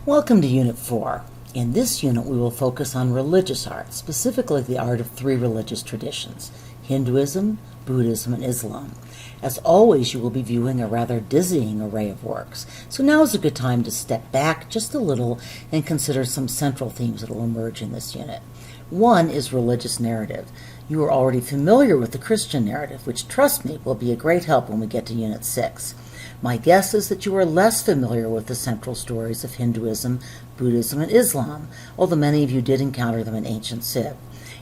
Welcome to Unit 4. In this unit we will focus on religious art, specifically the art of three religious traditions, Hinduism, Buddhism, and Islam. As always, you will be viewing a rather dizzying array of works, so now is a good time to step back just a little and consider some central themes that will emerge in this unit. One is religious narrative. You are already familiar with the Christian narrative, which, trust me, will be a great help when we get to Unit 6. My guess is that you are less familiar with the central stories of Hinduism, Buddhism, and Islam, although many of you did encounter them in ancient Civ.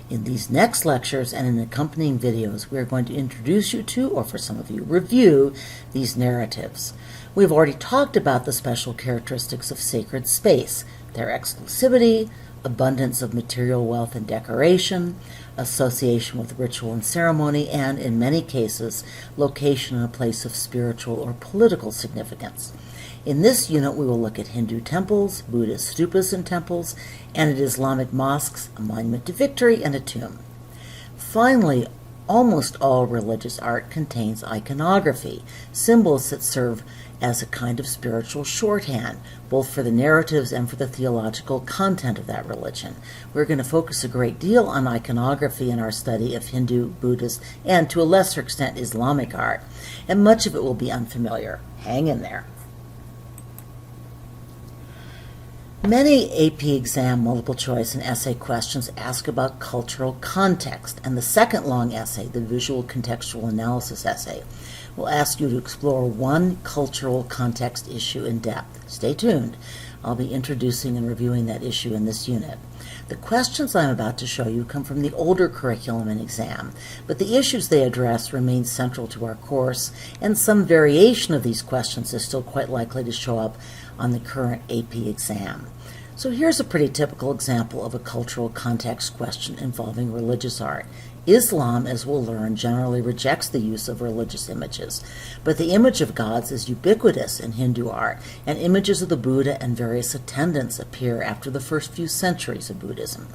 In these next lectures and in accompanying videos, we are going to introduce you to, or for some of you, review these narratives. We have already talked about the special characteristics of sacred space, their exclusivity, abundance of material wealth and decoration, association with ritual and ceremony, and, in many cases, location in a place of spiritual or political significance. In this unit, we will look at Hindu temples, Buddhist stupas and temples, and at Islamic mosques, a monument to victory, and a tomb. Finally, almost all religious art contains iconography, symbols that serve as a kind of spiritual shorthand, both for the narratives and for the theological content of that religion. We're going to focus a great deal on iconography in our study of Hindu, Buddhist, and to a lesser extent Islamic art, and much of it will be unfamiliar. Hang in there. Many AP exam multiple choice and essay questions ask about cultural context, and the second long essay, the visual contextual analysis essay, will ask you to explore one cultural context issue in depth. Stay tuned. I'll be introducing and reviewing that issue in this unit. The questions I'm about to show you come from the older curriculum and exam, but the issues they address remain central to our course, and some variation of these questions is still quite likely to show up on the current AP exam. So here's a pretty typical example of a cultural context question involving religious art. Islam, as we'll learn, generally rejects the use of religious images, but the image of gods is ubiquitous in Hindu art, and images of the Buddha and various attendants appear after the first few centuries of Buddhism.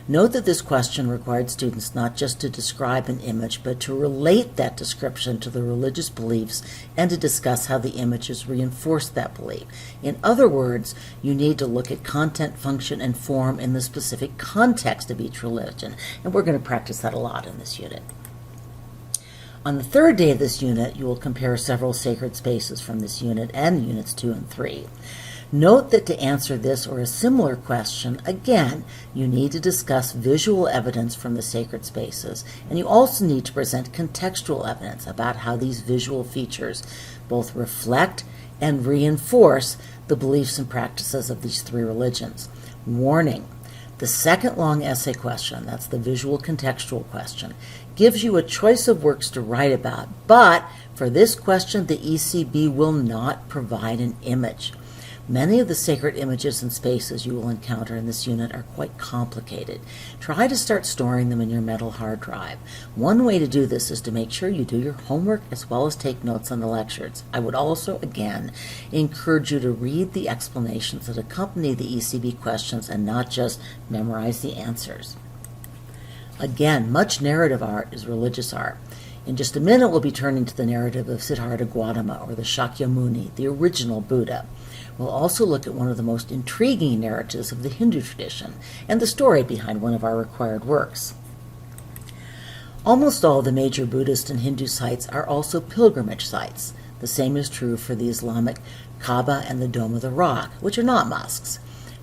Note that this question required students not just to describe an image, but to relate that description to the religious beliefs and to discuss how the images reinforce that belief. In other words, you need to look at content, function, and form in the specific context of each religion, and we're going to practice that a lot in this unit. On the third day of this unit, you will compare several sacred spaces from this unit and Units 2 and 3. Note that to answer this or a similar question, again, you need to discuss visual evidence from the sacred spaces, and you also need to present contextual evidence about how these visual features both reflect and reinforce the beliefs and practices of these three religions. Warning: the second long essay question, that's the visual contextual question, gives you a choice of works to write about, but for this question, the ECB will not provide an image. Many of the sacred images and spaces you will encounter in this unit are quite complicated. Try to start storing them in your mental hard drive. One way to do this is to make sure you do your homework as well as take notes on the lectures. I would also, again, encourage you to read the explanations that accompany the ECB questions and not just memorize the answers. Again, much narrative art is religious art. In just a minute, we'll be turning to the narrative of Siddhartha Gautama, or the Shakyamuni, the original Buddha. We'll also look at one of the most intriguing narratives of the Hindu tradition and the story behind one of our required works. Almost all the major Buddhist and Hindu sites are also pilgrimage sites. The same is true for the Islamic Kaaba and the Dome of the Rock, which are not mosques.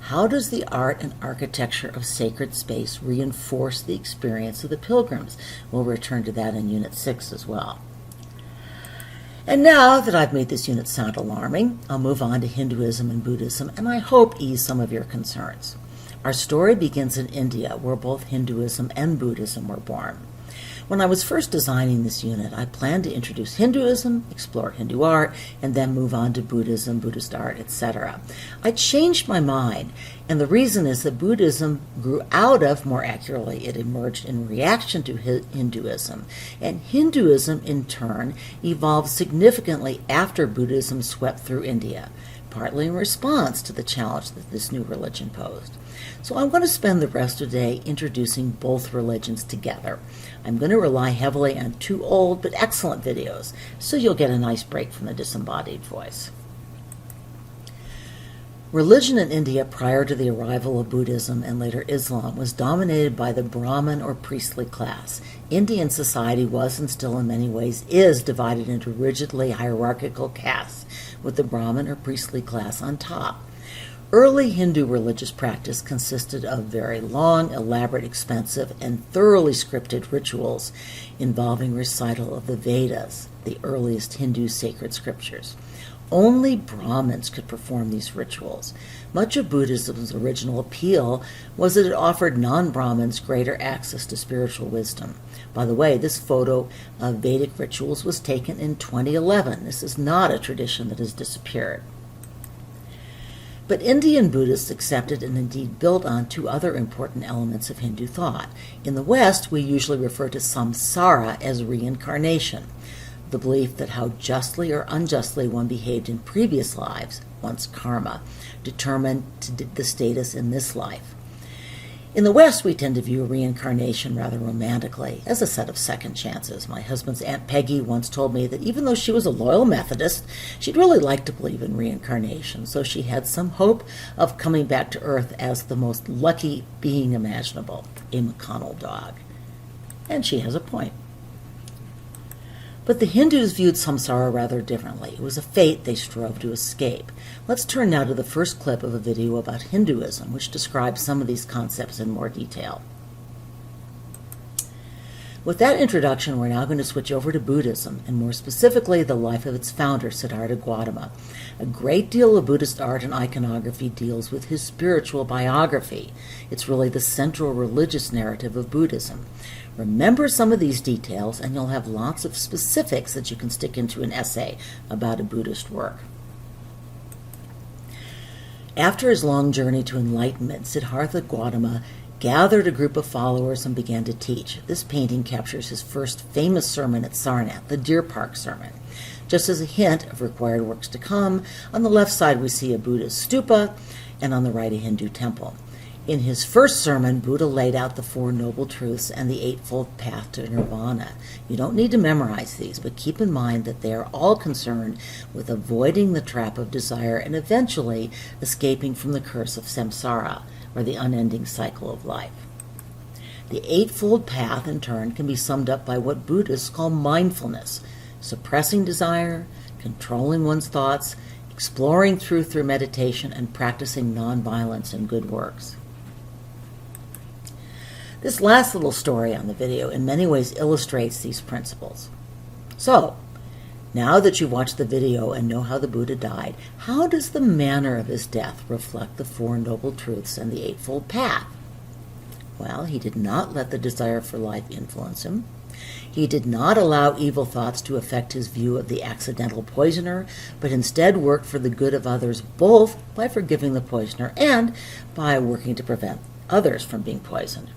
How does the art and architecture of sacred space reinforce the experience of the pilgrims? We'll return to that in Unit 6 as well. And now that I've made this unit sound alarming, I'll move on to Hinduism and Buddhism, and I hope ease some of your concerns. Our story begins in India, where both Hinduism and Buddhism were born. When I was first designing this unit, I planned to introduce Hinduism, explore Hindu art, and then move on to Buddhism, Buddhist art, etc. I changed my mind, and the reason is that Buddhism grew out of, more accurately, it emerged in reaction to Hinduism, and Hinduism, in turn, evolved significantly after Buddhism swept through India, partly in response to the challenge that this new religion posed. So I'm going to spend the rest of the day introducing both religions together. I'm going to rely heavily on two old but excellent videos, so you'll get a nice break from the disembodied voice. Religion in India prior to the arrival of Buddhism and later Islam was dominated by the Brahmin or priestly class. Indian society was and still in many ways is divided into rigidly hierarchical castes, with the Brahmin or priestly class on top. Early Hindu religious practice consisted of very long, elaborate, expensive, and thoroughly scripted rituals involving recital of the Vedas, the earliest Hindu sacred scriptures. Only Brahmins could perform these rituals. Much of Buddhism's original appeal was that it offered non-Brahmins greater access to spiritual wisdom. By the way, this photo of Vedic rituals was taken in 2011. This is not a tradition that has disappeared. But Indian Buddhists accepted and indeed built on two other important elements of Hindu thought. In the West, we usually refer to samsara as reincarnation, the belief that how justly or unjustly one behaved in previous lives, one's karma, determined the status in this life. In the West, we tend to view reincarnation rather romantically, as a set of second chances. My husband's Aunt Peggy once told me that even though she was a loyal Methodist, she'd really like to believe in reincarnation, so she had some hope of coming back to Earth as the most lucky being imaginable, a McConnell dog. And she has a point. But the Hindus viewed samsara rather differently. It was a fate they strove to escape. Let's turn now to the first clip of a video about Hinduism, which describes some of these concepts in more detail. With that introduction, we're now going to switch over to Buddhism, and more specifically, the life of its founder, Siddhartha Gautama. A great deal of Buddhist art and iconography deals with his spiritual biography. It's really the central religious narrative of Buddhism. Remember some of these details, and you'll have lots of specifics that you can stick into an essay about a Buddhist work. After his long journey to enlightenment, Siddhartha Gautama gathered a group of followers and began to teach. This painting captures his first famous sermon at Sarnath, the Deer Park Sermon. Just as a hint of required works to come, on the left side we see a Buddhist stupa, and on the right a Hindu temple. In his first sermon, Buddha laid out the Four Noble Truths and the Eightfold Path to Nirvana. You don't need to memorize these, but keep in mind that they are all concerned with avoiding the trap of desire and eventually escaping from the curse of samsara, or the unending cycle of life. The Eightfold Path, in turn, can be summed up by what Buddhists call mindfulness: suppressing desire, controlling one's thoughts, exploring truth through meditation, and practicing nonviolence and good works. This last little story on the video in many ways illustrates these principles. So, now that you've watched the video and know how the Buddha died, how does the manner of his death reflect the Four Noble Truths and the Eightfold Path? Well, he did not let the desire for life influence him. He did not allow evil thoughts to affect his view of the accidental poisoner, but instead worked for the good of others, both by forgiving the poisoner and by working to prevent others from being poisoned.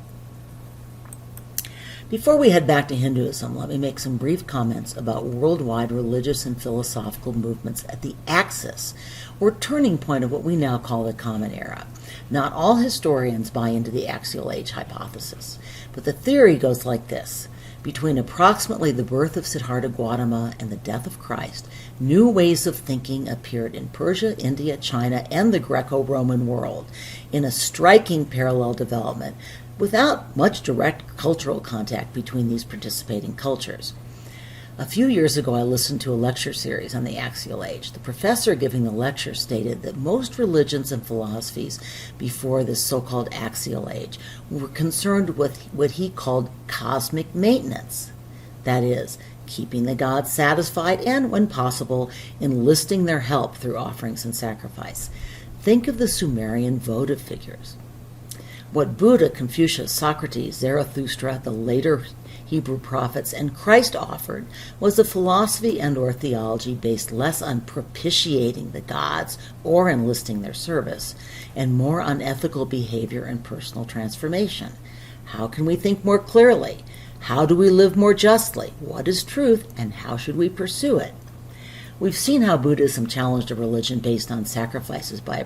Before we head back to Hinduism, let me make some brief comments about worldwide religious and philosophical movements at the axis, or turning point of what we now call the Common Era. Not all historians buy into the Axial Age hypothesis, but the theory goes like this. Between approximately the birth of Siddhartha Gautama and the death of Christ, new ways of thinking appeared in Persia, India, China, and the Greco-Roman world, in a striking parallel development, without much direct cultural contact between these participating cultures. A few years ago, I listened to a lecture series on the Axial Age. The professor giving the lecture stated that most religions and philosophies before this so-called Axial Age were concerned with what he called cosmic maintenance. That is, keeping the gods satisfied and, when possible, enlisting their help through offerings and sacrifice. Think of the Sumerian votive figures. What Buddha, Confucius, Socrates, Zarathustra, the later Hebrew prophets, and Christ offered was a philosophy and/or theology based less on propitiating the gods or enlisting their service, and more on ethical behavior and personal transformation. How can we think more clearly? How do we live more justly? What is truth, and how should we pursue it? We've seen how Buddhism challenged a religion based on sacrifices by a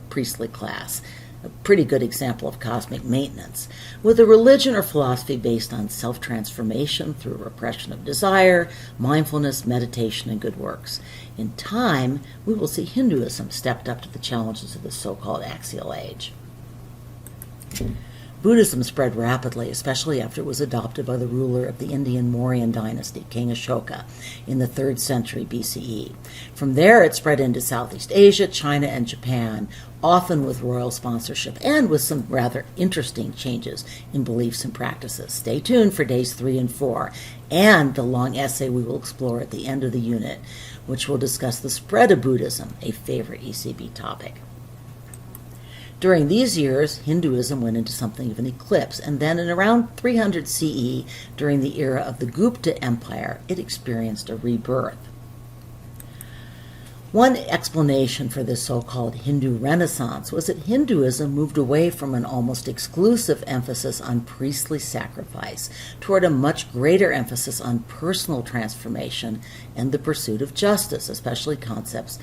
priestly class. a pretty good example of cosmic maintenance, with a religion or philosophy based on self-transformation through repression of desire, mindfulness, meditation, and good works. In time, we will see Hinduism stepped up to the challenges of the so-called Axial Age. Buddhism spread rapidly, especially after it was adopted by the ruler of the Indian Mauryan dynasty, King Ashoka, in the 3rd century BCE. From there, it spread into Southeast Asia, China, and Japan, often with royal sponsorship and with some rather interesting changes in beliefs and practices. Stay tuned for days 3 and 4 and the long essay we will explore at the end of the unit, which will discuss the spread of Buddhism, a favorite ECB topic. During these years, Hinduism went into something of an eclipse, and then in around 300 CE, during the era of the Gupta Empire, it experienced a rebirth. One explanation for this so-called Hindu Renaissance was that Hinduism moved away from an almost exclusive emphasis on priestly sacrifice toward a much greater emphasis on personal transformation and the pursuit of justice, especially concepts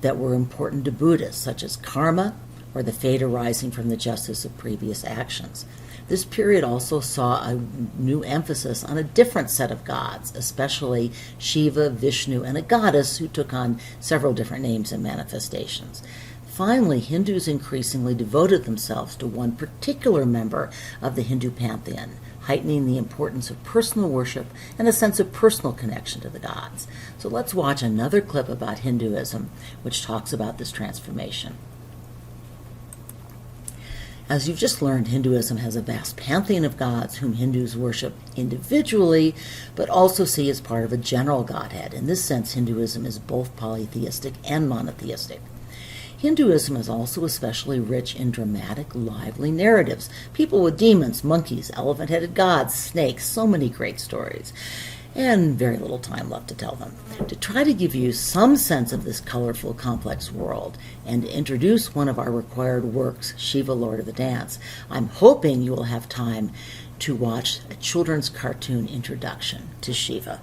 that were important to Buddhists, such as karma, or the fate arising from the justice of previous actions. This period also saw a new emphasis on a different set of gods, especially Shiva, Vishnu, and a goddess who took on several different names and manifestations. Finally, Hindus increasingly devoted themselves to one particular member of the Hindu pantheon, heightening the importance of personal worship and a sense of personal connection to the gods. So let's watch another clip about Hinduism, which talks about this transformation. As you've just learned, Hinduism has a vast pantheon of gods whom Hindus worship individually, but also see as part of a general godhead. In this sense, Hinduism is both polytheistic and monotheistic. Hinduism is also especially rich in dramatic, lively narratives. People with demons, monkeys, elephant-headed gods, snakes, so many great stories, and very little time left to tell them. To try to give you some sense of this colorful, complex world, and to introduce one of our required works, Shiva, Lord of the Dance, I'm hoping you will have time to watch a children's cartoon introduction to Shiva.